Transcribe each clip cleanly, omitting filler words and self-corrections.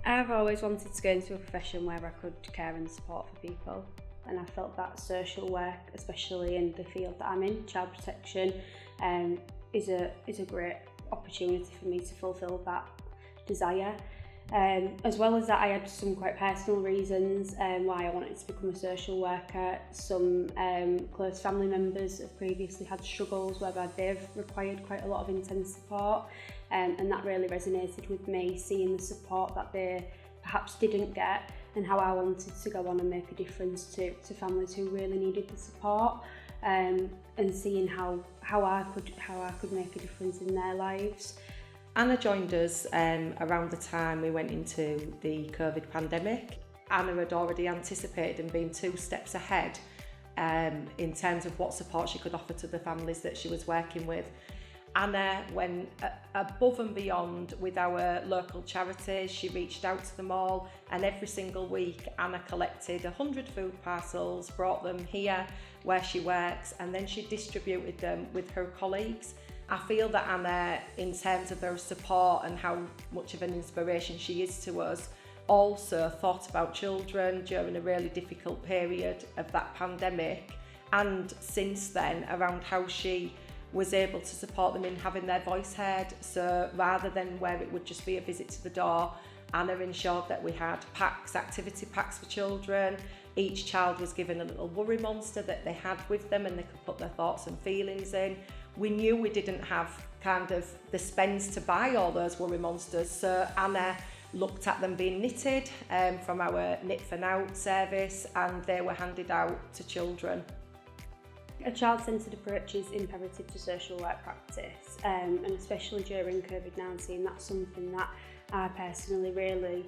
I've always wanted to go into a profession where I could care and support for people, and I felt that social work, especially in the field that I'm in, child protection, is a great opportunity for me to fulfil that desire. As well as that, I had some quite personal reasons why I wanted to become a social worker. Some close family members have previously had struggles whereby they've required quite a lot of intense support, and that really resonated with me, seeing the support that they perhaps didn't get and how I wanted to go on and make a difference to families who really needed the support, and seeing how I could make a difference in their lives. Anna joined us around the time we went into the COVID pandemic. Anna had already anticipated and been 2 steps ahead in terms of what support she could offer to the families that she was working with. Anna went above and beyond with our local charities. She reached out to them all, and every single week Anna collected 100 food parcels, brought them here where she works, and then she distributed them with her colleagues. I feel that Anna, in terms of her support and how much of an inspiration she is to us, also thought about children during a really difficult period of that pandemic, and since then around how she was able to support them in having their voice heard. So rather than where it would just be a visit to the door, Anna ensured that we had packs, activity packs for children. Each child was given a little worry monster that they had with them and they could put their thoughts and feelings in. We knew we didn't have kind of the spends to buy all those worry monsters, so Anna looked at them being knitted from our Knit for Now service, and they were handed out to children. A child-centred approach is imperative to social work practice, and especially during COVID-19, that's something that I personally really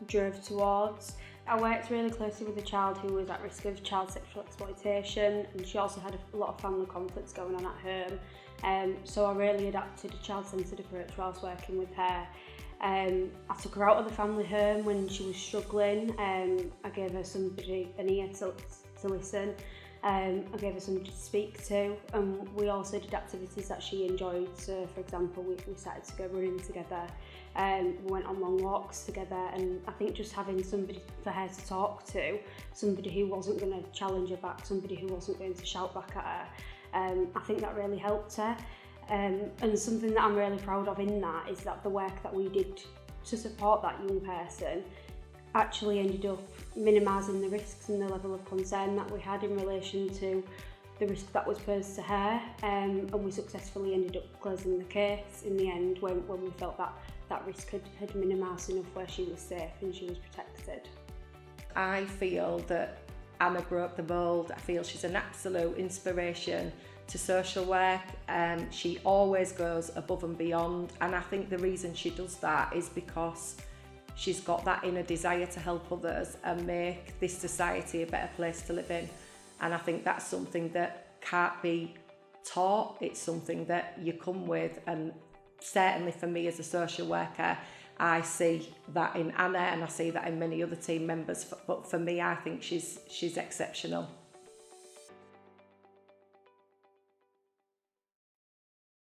drove towards. I worked really closely with a child who was at risk of child sexual exploitation, and she also had a lot of family conflicts going on at home, so I really adapted a child-centred approach whilst working with her. I took her out of the family home when she was struggling. I gave her somebody, an ear to listen. I gave her somebody to speak to, and we also did activities that she enjoyed. So for example, we started to go running together, we went on long walks together, and I think just having somebody for her to talk to, somebody who wasn't going to challenge her back, somebody who wasn't going to shout back at her, I think that really helped her. And something that I'm really proud of in that is that the work that we did to support that young person actually ended up minimising the risks and the level of concern that we had in relation to the risk that was posed to her, and we successfully ended up closing the case in the end when we felt that risk had minimised enough where she was safe and she was protected. I feel that Anna broke the mould. I feel she's an absolute inspiration to social work. She always goes above and beyond, and I think the reason she does that is because she's got that inner desire to help others and make this society a better place to live in. And I think that's something that can't be taught. It's something that you come with, and certainly for me as a social worker, I see that in Anna and I see that in many other team members, but for me I think she's exceptional.